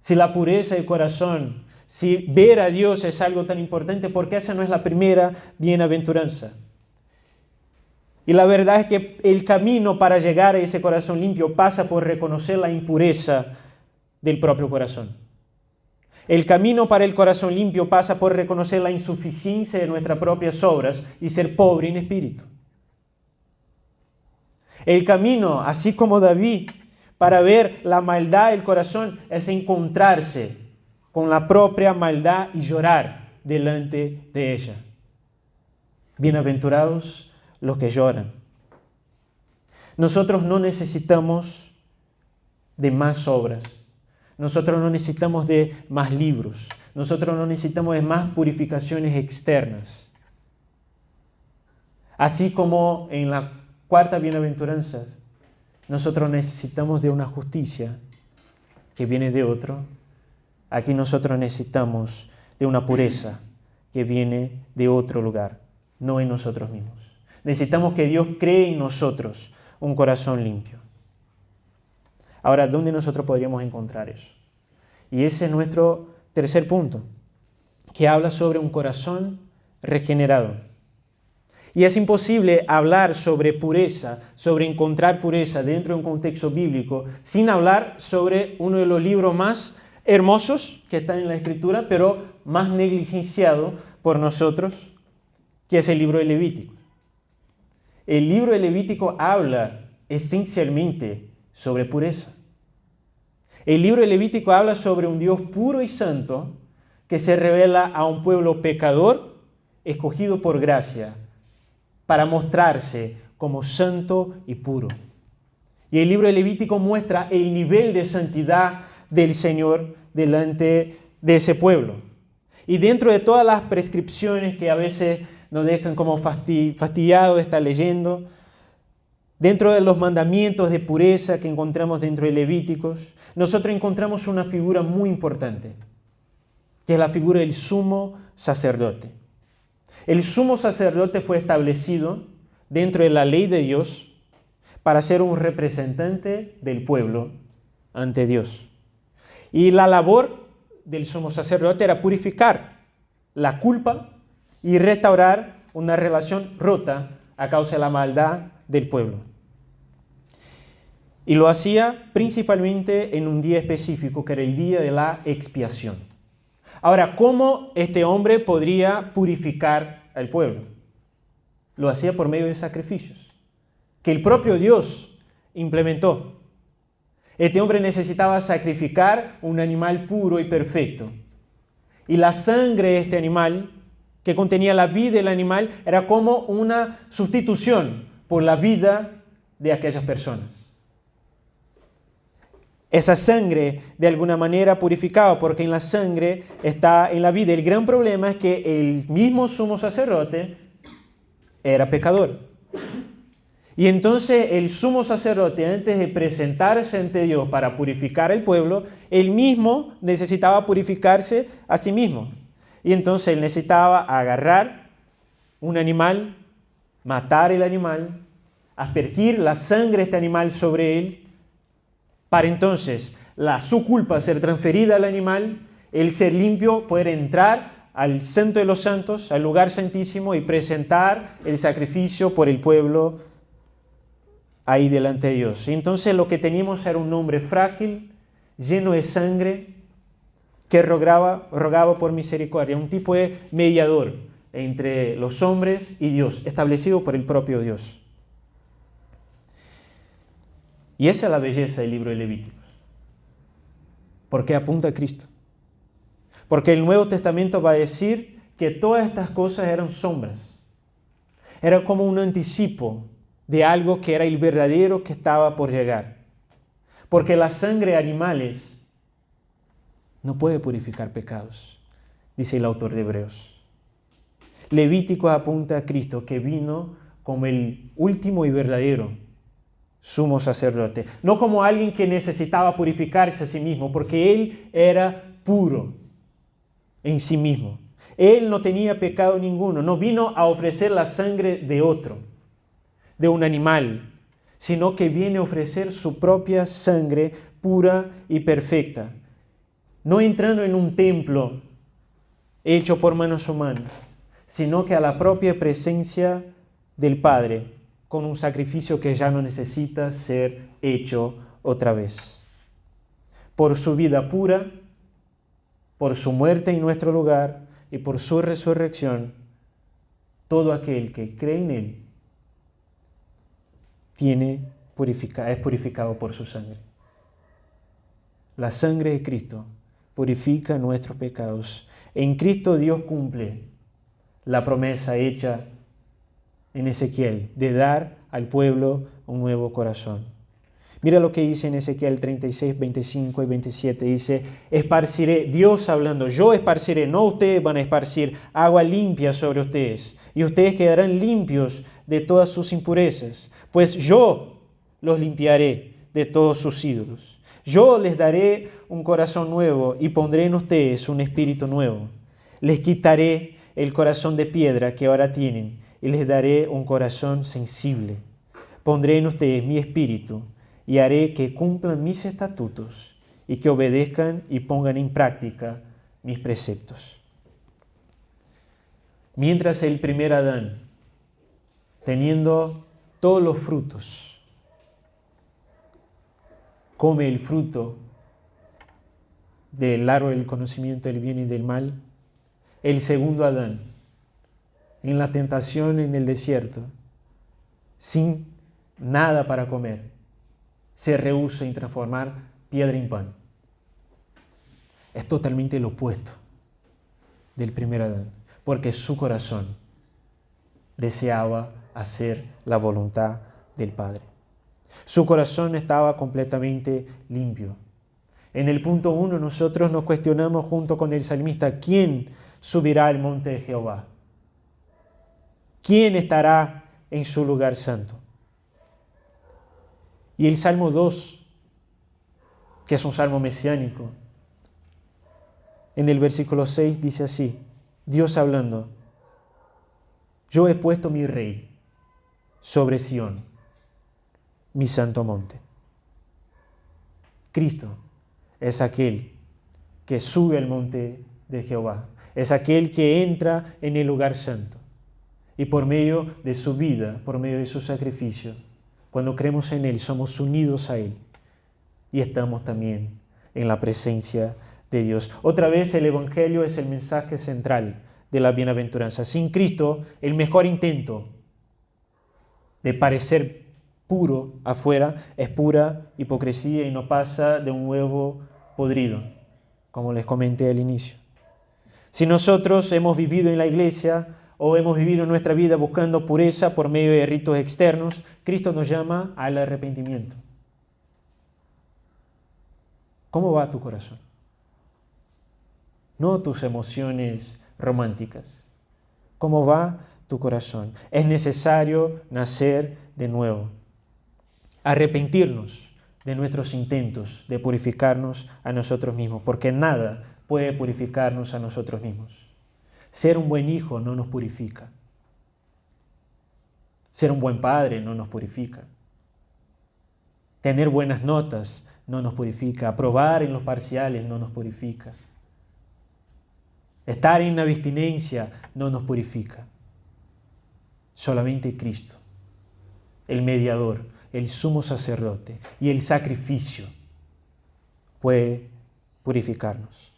Si la pureza del corazón, si ver a Dios es algo tan importante, ¿por qué esa no es la primera bienaventuranza? Y la verdad es que el camino para llegar a ese corazón limpio pasa por reconocer la impureza del propio corazón. El camino para el corazón limpio pasa por reconocer la insuficiencia de nuestras propias obras y ser pobre en espíritu. El camino, así como David, para ver la maldad del corazón es encontrarse con la propia maldad y llorar delante de ella. Bienaventurados los que lloran. Nosotros no necesitamos de más obras. Nosotros no necesitamos de más libros. Nosotros no necesitamos de más purificaciones externas. Así como en la cuarta bienaventuranza, nosotros necesitamos de una justicia que viene de otro. Aquí nosotros necesitamos de una pureza que viene de otro lugar, no en nosotros mismos. Necesitamos que Dios cree en nosotros un corazón limpio. Ahora, ¿dónde nosotros podríamos encontrar eso? Y ese es nuestro tercer punto, que habla sobre un corazón regenerado. Y es imposible hablar sobre pureza, sobre encontrar pureza dentro de un contexto bíblico, sin hablar sobre uno de los libros más hermosos que están en la Escritura, pero más negligenciado por nosotros, que es el libro de Levítico. El libro de Levítico habla esencialmente sobre pureza. El libro de Levítico habla sobre un Dios puro y santo que se revela a un pueblo pecador escogido por gracia para mostrarse como santo y puro. Y el libro de Levítico muestra el nivel de santidad del Señor delante de ese pueblo. Y dentro de todas las prescripciones que a veces nos dejan como fastidiados de estar leyendo, dentro de los mandamientos de pureza que encontramos dentro de Levíticos, nosotros encontramos una figura muy importante, que es la figura del sumo sacerdote. El sumo sacerdote fue establecido dentro de la ley de Dios para ser un representante del pueblo ante Dios. Y la labor del sumo sacerdote era purificar la culpa y restaurar una relación rota a causa de la maldad del pueblo. Y lo hacía principalmente en un día específico, que era el día de la expiación. Ahora, ¿cómo este hombre podría purificar al pueblo? Lo hacía por medio de sacrificios, que el propio Dios implementó. Este hombre necesitaba sacrificar un animal puro y perfecto. Y la sangre de este animal, que contenía la vida del animal, era como una sustitución por la vida de aquellas personas. Esa sangre de alguna manera purificaba, porque en la sangre está en la vida. El gran problema es que el mismo sumo sacerdote era pecador. Y entonces el sumo sacerdote, antes de presentarse ante Dios para purificar al pueblo, él mismo necesitaba purificarse a sí mismo. Y entonces él necesitaba agarrar un animal, matar el animal, aspergir la sangre de este animal sobre él, para entonces su culpa ser transferida al animal, el ser limpio, poder entrar al Santo de los Santos, al lugar santísimo y presentar el sacrificio por el pueblo ahí delante de Dios. Y entonces lo que teníamos era un hombre frágil, lleno de sangre, que rogaba por misericordia, un tipo de mediador entre los hombres y Dios, establecido por el propio Dios. Y esa es la belleza del libro de Levíticos, porque apunta a Cristo. Porque el Nuevo Testamento va a decir que todas estas cosas eran sombras. Era como un anticipo de algo que era el verdadero que estaba por llegar. Porque la sangre de animales no puede purificar pecados, dice el autor de Hebreos. Levítico apunta a Cristo, que vino como el último y verdadero sumo sacerdote. No como alguien que necesitaba purificarse a sí mismo, porque Él era puro en sí mismo. Él no tenía pecado ninguno, no vino a ofrecer la sangre de otro, de un animal, sino que viene a ofrecer su propia sangre pura y perfecta. No entrando en un templo hecho por manos humanas, sino que a la propia presencia del Padre, con un sacrificio que ya no necesita ser hecho otra vez. Por su vida pura, por su muerte en nuestro lugar y por su resurrección, todo aquel que cree en Él es purificado por su sangre. La sangre de Cristo purifica nuestros pecados. En Cristo Dios cumple la promesa hecha en Ezequiel de dar al pueblo un nuevo corazón. Mira lo que dice en Ezequiel 36, 25 y 27. Dice, esparciré, Dios hablando, yo esparciré, no ustedes van a esparcir agua limpia sobre ustedes, y ustedes quedarán limpios de todas sus impurezas, pues yo los limpiaré de todos sus ídolos. Yo les daré un corazón nuevo y pondré en ustedes un espíritu nuevo. Les quitaré el corazón de piedra que ahora tienen y les daré un corazón sensible. Pondré en ustedes mi espíritu y haré que cumplan mis estatutos y que obedezcan y pongan en práctica mis preceptos. Mientras el primer Adán, teniendo todos los frutos, come el fruto del árbol del conocimiento del bien y del mal, el segundo Adán, en la tentación en el desierto, sin nada para comer, se rehúsa en transformar piedra en pan. Es totalmente lo opuesto del primer Adán, porque su corazón deseaba hacer la voluntad del Padre. Su corazón estaba completamente limpio. En el punto 1 nosotros nos cuestionamos junto con el salmista, ¿quién subirá al monte de Jehová? ¿Quién estará en su lugar santo? Y el Salmo 2, que es un salmo mesiánico, en el versículo 6 dice así, Dios hablando, yo he puesto mi rey sobre Sión, mi santo monte. Cristo es aquel que sube al monte de Jehová, es aquel que entra en el lugar santo. Y por medio de su vida, por medio de su sacrificio, cuando creemos en Él, somos unidos a Él y estamos también en la presencia de Dios. Otra vez, el Evangelio es el mensaje central de la bienaventuranza. Sin Cristo, el mejor intento de parecer puro afuera es pura hipocresía y no pasa de un huevo podrido, como les comenté al inicio. Si nosotros hemos vivido en la iglesia o hemos vivido nuestra vida buscando pureza por medio de ritos externos, Cristo nos llama al arrepentimiento. ¿Cómo va tu corazón? No tus emociones románticas. ¿Cómo va tu corazón? Es necesario nacer de nuevo. Arrepentirnos de nuestros intentos de purificarnos a nosotros mismos, porque nada puede purificarnos a nosotros mismos. Ser un buen hijo no nos purifica. Ser un buen padre no nos purifica. Tener buenas notas no nos purifica. Aprobar en los parciales no nos purifica. Estar en la abstinencia no nos purifica. Solamente Cristo, el mediador, el sumo sacerdote y el sacrificio puede purificarnos.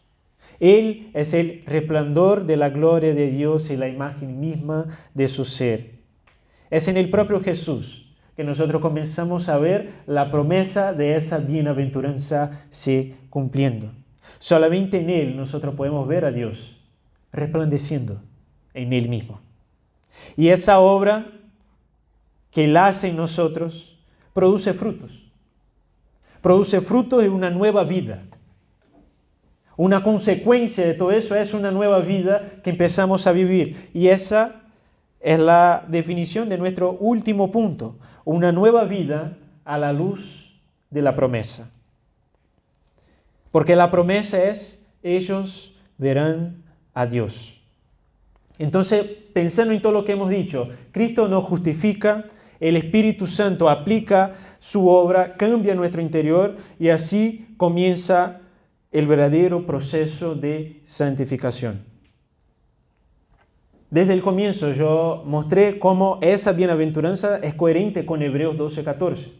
Él es el resplandor de la gloria de Dios y la imagen misma de su ser. Es en el propio Jesús que nosotros comenzamos a ver la promesa de esa bienaventuranza se cumpliendo. Solamente en Él nosotros podemos ver a Dios resplandeciendo en Él mismo. Y esa obra que Él hace en nosotros produce frutos. Produce frutos de una nueva vida. Una consecuencia de todo eso es una nueva vida que empezamos a vivir. Y esa es la definición de nuestro último punto. Una nueva vida a la luz de la promesa. Porque la promesa es, ellos verán a Dios. Entonces, pensando en todo lo que hemos dicho, Cristo nos justifica, el Espíritu Santo aplica su obra, cambia nuestro interior y así comienza el verdadero proceso de santificación. Desde el comienzo yo mostré cómo esa bienaventuranza es coherente con Hebreos 12:14,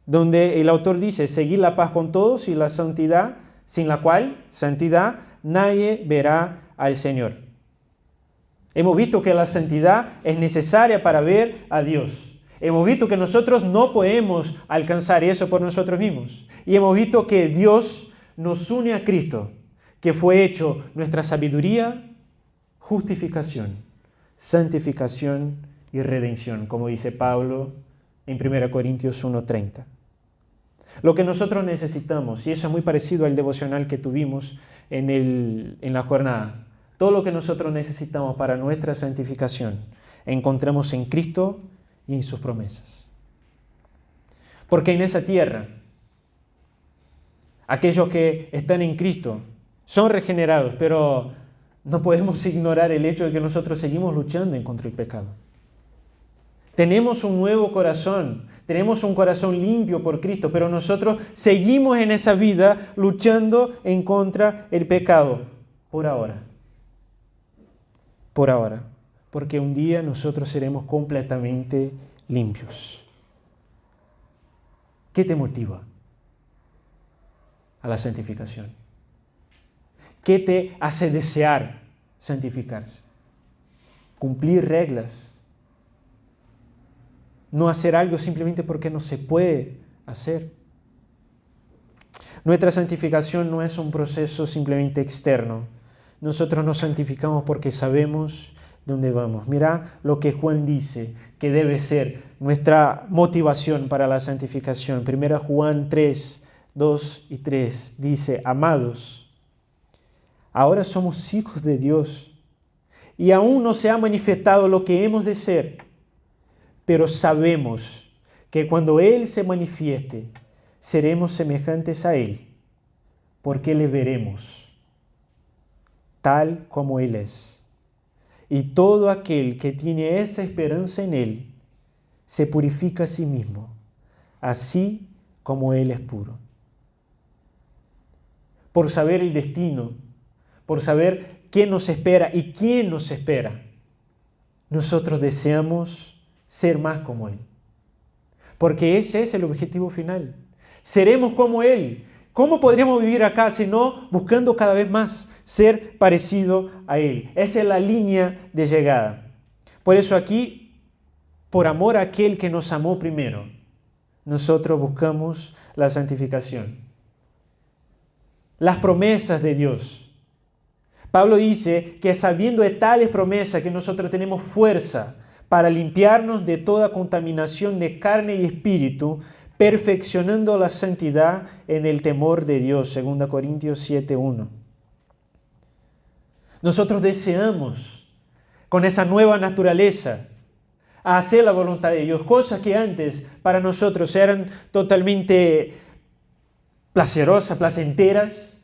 donde el autor dice, seguid la paz con todos y la santidad, sin la cual, santidad, nadie verá al Señor. Hemos visto que la santidad es necesaria para ver a Dios. Hemos visto que nosotros no podemos alcanzar eso por nosotros mismos. Y hemos visto que Dios nos une a Cristo, que fue hecho nuestra sabiduría, justificación, santificación y redención, como dice Pablo en 1 Corintios 1:30. Lo que nosotros necesitamos, y eso es muy parecido al devocional que tuvimos en la jornada, todo lo que nosotros necesitamos para nuestra santificación encontramos en Cristo y en sus promesas. Porque en esa tierra, aquellos que están en Cristo son regenerados, pero no podemos ignorar el hecho de que nosotros seguimos luchando en contra el pecado. Tenemos un nuevo corazón, tenemos un corazón limpio por Cristo, pero nosotros seguimos en esa vida luchando en contra el pecado, por ahora. Por ahora, porque un día nosotros seremos completamente limpios. ¿Qué te motiva a la santificación? ¿Qué te hace desear santificarse? Cumplir reglas. No hacer algo simplemente porque no se puede hacer. Nuestra santificación no es un proceso simplemente externo. Nosotros nos santificamos porque sabemos dónde vamos. Mira lo que Juan dice que debe ser nuestra motivación para la santificación. 1 Juan 3, 2 y 3 dice, amados, ahora somos hijos de Dios y aún no se ha manifestado lo que hemos de ser, pero sabemos que cuando Él se manifieste, seremos semejantes a Él, porque le veremos tal como Él es. Y todo aquel que tiene esa esperanza en Él, se purifica a sí mismo, así como Él es puro. Por saber el destino, por saber qué nos espera y quién nos espera, nosotros deseamos ser más como Él. Porque ese es el objetivo final. Seremos como Él. ¿Cómo podríamos vivir acá si no buscando cada vez más ser parecido a Él? Esa es la línea de llegada. Por eso aquí, por amor a aquel que nos amó primero, nosotros buscamos la santificación. Las promesas de Dios. Pablo dice que sabiendo de tales promesas que nosotros tenemos fuerza para limpiarnos de toda contaminación de carne y espíritu, perfeccionando la santidad en el temor de Dios, 2 Corintios 7:1. Nosotros deseamos, con esa nueva naturaleza, hacer la voluntad de Dios, cosas que antes para nosotros eran totalmente placerosas, placenteras,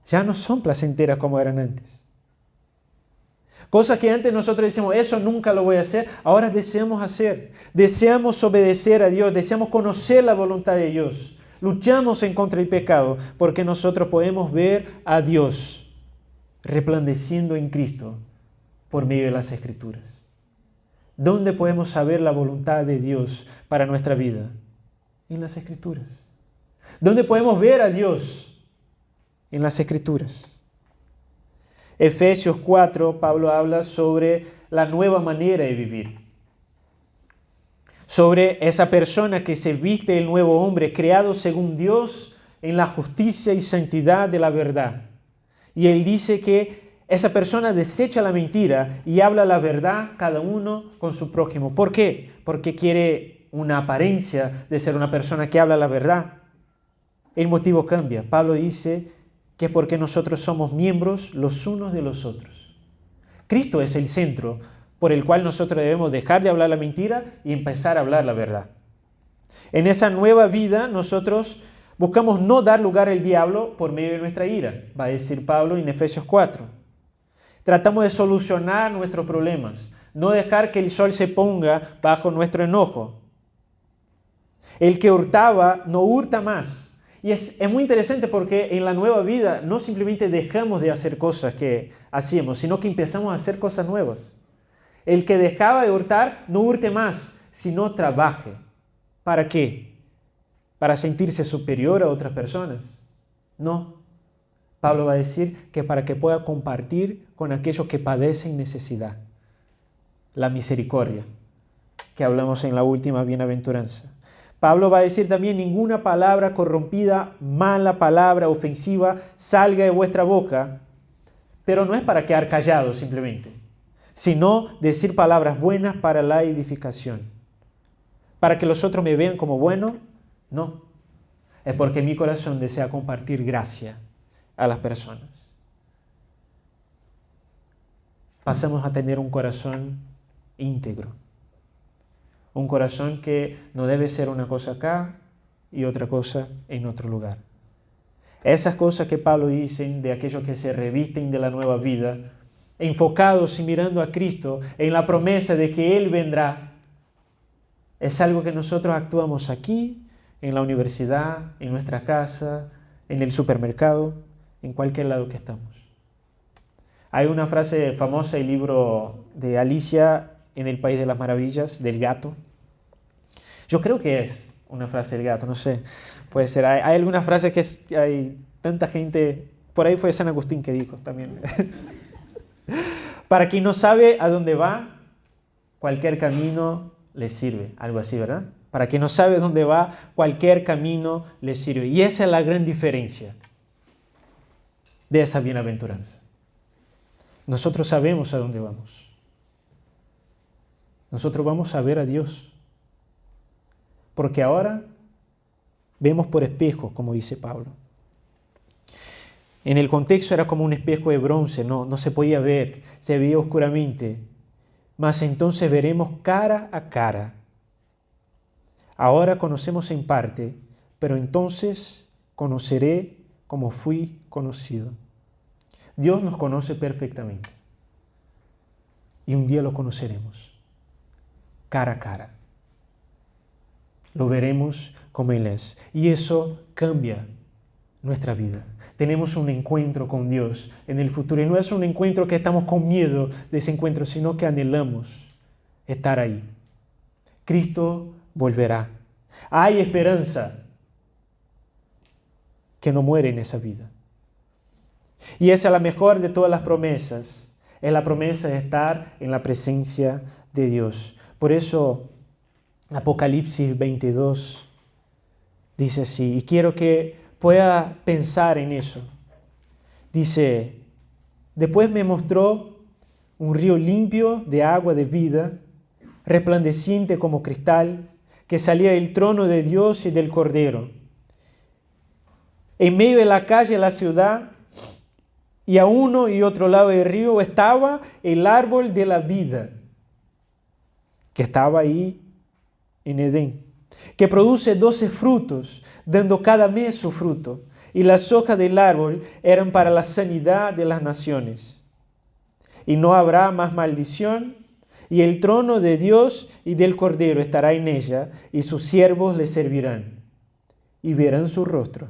ya no son placenteras como eran antes. Cosas que antes nosotros decíamos, eso nunca lo voy a hacer, ahora deseamos hacer. Deseamos obedecer a Dios, deseamos conocer la voluntad de Dios. luchamos en contra del pecado porque nosotros podemos ver a Dios resplandeciendo en Cristo por medio de las Escrituras. ¿Dónde podemos saber la voluntad de Dios para nuestra vida? En las Escrituras. ¿Dónde podemos ver a Dios? En las Escrituras. Efesios 4, Pablo habla sobre la nueva manera de vivir. Sobre esa persona que se viste del nuevo hombre, creado según Dios en la justicia y santidad de la verdad. Y él dice que esa persona desecha la mentira y habla la verdad cada uno con su prójimo. ¿Por qué? Porque quiere una apariencia de ser una persona que habla la verdad. El motivo cambia. Pablo dice que es porque nosotros somos miembros los unos de los otros. Cristo es el centro por el cual nosotros debemos dejar de hablar la mentira y empezar a hablar la verdad. En esa nueva vida nosotros buscamos no dar lugar al diablo por medio de nuestra ira, va a decir Pablo en Efesios 4. Tratamos de solucionar nuestros problemas, no dejar que el sol se ponga bajo nuestro enojo. El que hurtaba no hurta más. Y es muy interesante porque en la nueva vida no simplemente dejamos de hacer cosas que hacíamos, sino que empezamos a hacer cosas nuevas. El que dejaba de hurtar no hurte más, sino trabaje. ¿Para qué? ¿Para sentirse superior a otras personas? No. Pablo va a decir que para que pueda compartir con aquellos que padecen necesidad. La misericordia, que hablamos en la última bienaventuranza. Pablo va a decir también: ninguna palabra corrompida, mala palabra, ofensiva, salga de vuestra boca, pero no es para quedar callados simplemente, sino decir palabras buenas para la edificación. ¿Para que los otros me vean como bueno? No. Es porque mi corazón desea compartir gracia a las personas. Pasamos a tener un corazón íntegro. Un corazón que no debe ser una cosa acá y otra cosa en otro lugar. Esas cosas que Pablo dice de aquellos que se revisten de la nueva vida, enfocados y mirando a Cristo en la promesa de que Él vendrá, es algo que nosotros actuamos aquí, en la universidad, en nuestra casa, en el supermercado, en cualquier lado que estamos. Hay una frase famosa del libro de Alicia en el País de las Maravillas, del gato. Yo creo que es una frase del gato, no sé, puede ser. Hay algunas frases que hay tanta gente, por ahí fue San Agustín que dijo también. Para quien no sabe a dónde va, cualquier camino le sirve, algo así, ¿verdad? Para quien no sabe dónde va, cualquier camino le sirve. Y esa es la gran diferencia de esa bienaventuranza. Nosotros sabemos a dónde vamos. Nosotros vamos a ver a Dios. Porque ahora vemos por espejo, como dice Pablo. En el contexto era como un espejo de bronce, no se podía ver, se veía oscuramente. Mas entonces veremos cara a cara. Ahora conocemos en parte, pero entonces conoceré como fui conocido. Dios nos conoce perfectamente. Y un día lo conoceremos, cara a cara. Lo veremos como Él es. Y eso cambia nuestra vida. Tenemos un encuentro con Dios en el futuro. Y no es un encuentro que estamos con miedo de ese encuentro, sino que anhelamos estar ahí. Cristo volverá. Hay esperanza que no muere en esa vida. Y esa es la mejor de todas las promesas. Es la promesa de estar en la presencia de Dios. Por eso Apocalipsis 22 dice así, y quiero que pueda pensar en eso. Dice: después me mostró un río limpio de agua de vida, resplandeciente como cristal, que salía del trono de Dios y del Cordero. En medio de la calle de la ciudad, y a uno y otro lado del río, estaba el árbol de la vida, que estaba ahí en Edén, que produce 12 frutos, dando cada mes su fruto, y las hojas del árbol eran para la sanidad de las naciones. Y no habrá más maldición, y el trono de Dios y del Cordero estará en ella, y sus siervos le servirán. y verán su rostro,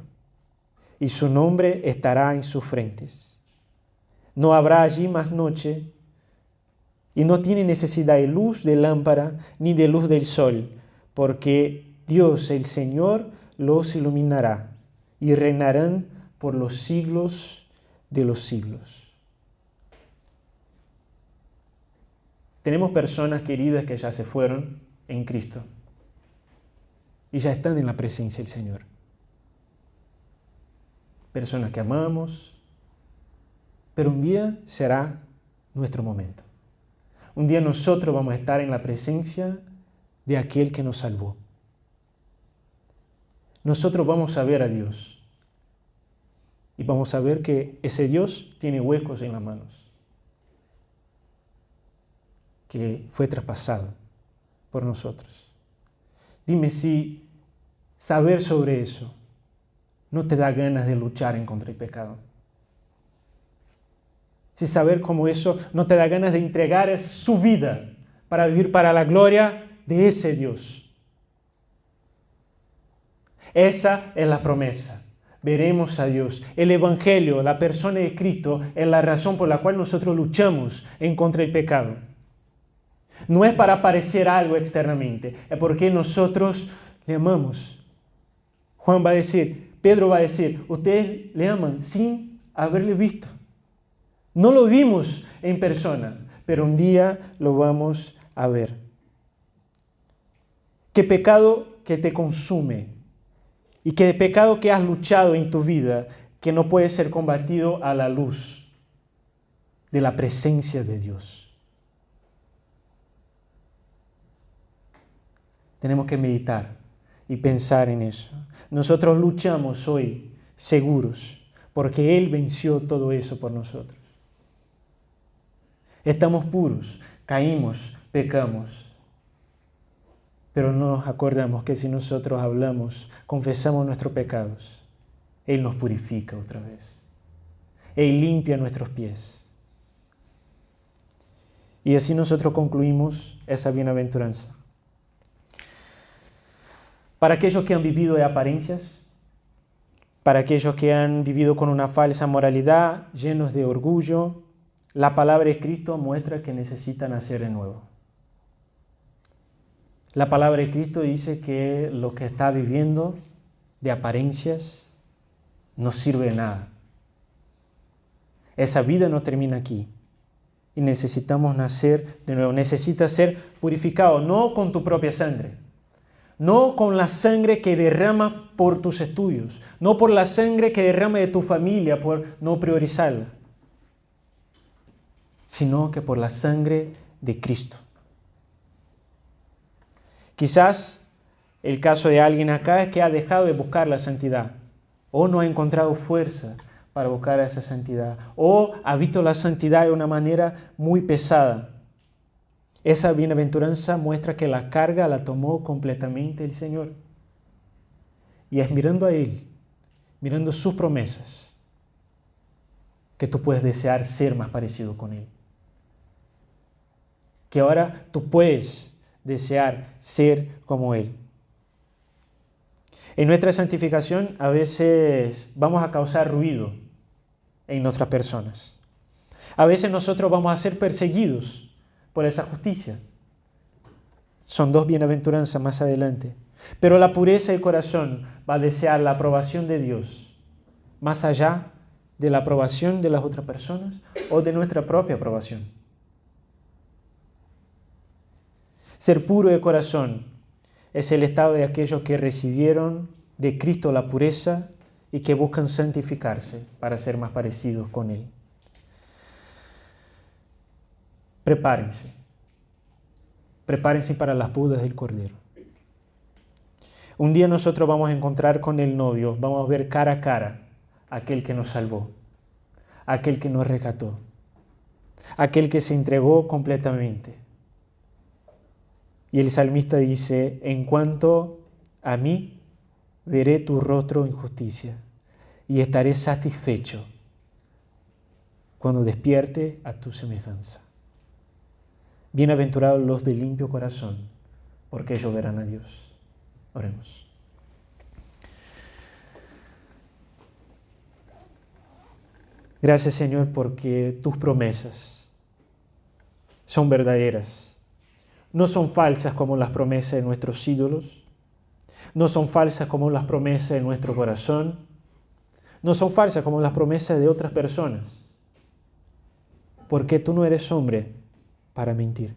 y su nombre estará en sus frentes. No habrá allí más noche, y no tiene necesidad de luz de lámpara ni de luz del sol, porque Dios, el Señor, los iluminará, y reinarán por los siglos de los siglos. Tenemos personas queridas que ya se fueron en Cristo y ya están en la presencia del Señor. Personas que amamos, pero un día será nuestro momento. Un día nosotros vamos a estar en la presencia de aquel que nos salvó. Nosotros vamos a ver a Dios y vamos a ver que ese Dios tiene huecos en las manos, que fue traspasado por nosotros. Dime si saber sobre eso no te da ganas de luchar en contra el pecado. Si saber cómo eso no te da ganas de entregar su vida para vivir para la gloria de ese Dios. Esa es la promesa. Veremos a Dios. El Evangelio, la persona de Cristo, es la razón por la cual nosotros luchamos en contra del pecado. No es para parecer algo externamente, es porque nosotros le amamos. Juan va a decir, Pedro va a decir, ustedes le aman sin haberle visto. No lo vimos en persona, pero un día lo vamos a ver. ¿Qué pecado que te consume? ¿Y qué pecado que has luchado en tu vida que no puede ser combatido a la luz de la presencia de Dios? Tenemos que meditar y pensar en eso. Nosotros luchamos hoy seguros porque Él venció todo eso por nosotros. Estamos puros, caímos, pecamos. Pero no nos acordamos que si nosotros hablamos, confesamos nuestros pecados, Él nos purifica otra vez. Él limpia nuestros pies. Y así nosotros concluimos esa bienaventuranza. Para aquellos que han vivido de apariencias, para aquellos que han vivido con una falsa moralidad, llenos de orgullo, la palabra de Cristo muestra que necesitan nacer de nuevo. La palabra de Cristo dice que lo que está viviendo de apariencias no sirve de nada. Esa vida no termina aquí. Y necesitamos nacer de nuevo. Necesitas ser purificado, no con tu propia sangre. No con la sangre que derrama por tus estudios. No por la sangre que derrama de tu familia por no priorizarla. Sino que por la sangre de Cristo. Quizás el caso de alguien acá es que ha dejado de buscar la santidad o no ha encontrado fuerza para buscar esa santidad o ha visto la santidad de una manera muy pesada. Esa bienaventuranza muestra que la carga la tomó completamente el Señor. Y es mirando a Él, mirando sus promesas, que tú puedes desear ser más parecido con Él. Que ahora tú puedes desear ser como Él. En nuestra santificación a veces vamos a causar ruido en nuestras personas. A veces nosotros vamos a ser perseguidos por esa justicia. Son dos bienaventuranzas más adelante. Pero la pureza del corazón va a desear la aprobación de Dios, más allá de la aprobación de las otras personas o de nuestra propia aprobación. Ser puro de corazón es el estado de aquellos que recibieron de Cristo la pureza y que buscan santificarse para ser más parecidos con Él. Prepárense. Prepárense para las bodas del Cordero. Un día nosotros vamos a encontrar con el novio, vamos a ver cara a cara a aquel que nos salvó, a aquel que nos rescató, a aquel que se entregó completamente. Y el salmista dice, en cuanto a mí, veré tu rostro en justicia y estaré satisfecho cuando despierte a tu semejanza. Bienaventurados los de limpio corazón, porque ellos verán a Dios. Oremos. Gracias, Señor, porque tus promesas son verdaderas. No son falsas como las promesas de nuestros ídolos. No son falsas como las promesas de nuestro corazón. No son falsas como las promesas de otras personas. Porque tú no eres hombre para mentir.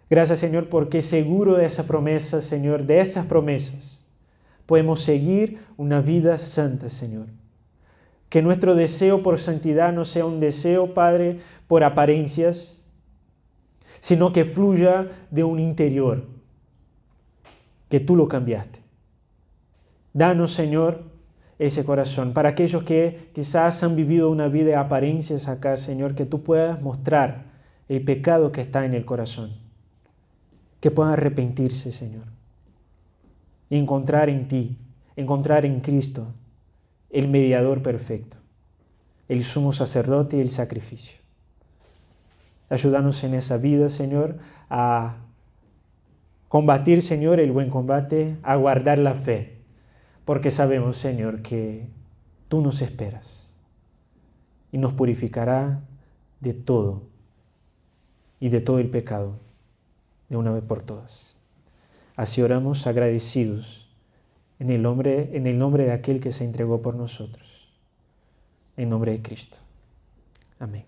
Gracias, Señor, porque seguro de esa promesa, Señor, de esas promesas, podemos seguir una vida santa, Señor. Que nuestro deseo por santidad no sea un deseo, Padre, por apariencias, sino que fluya de un interior, que tú lo cambiaste. Danos, Señor, ese corazón. Para aquellos que quizás han vivido una vida de apariencias acá, Señor, que tú puedas mostrar el pecado que está en el corazón. Que puedan arrepentirse, Señor. Y encontrar en ti, encontrar en Cristo, el mediador perfecto, el sumo sacerdote y el sacrificio. Ayúdanos en esa vida, Señor, a combatir, Señor, el buen combate, a guardar la fe, porque sabemos, Señor, que tú nos esperas y nos purificará de todo y de todo el pecado de una vez por todas. Así oramos agradecidos en el nombre de aquel que se entregó por nosotros, en nombre de Cristo. Amén.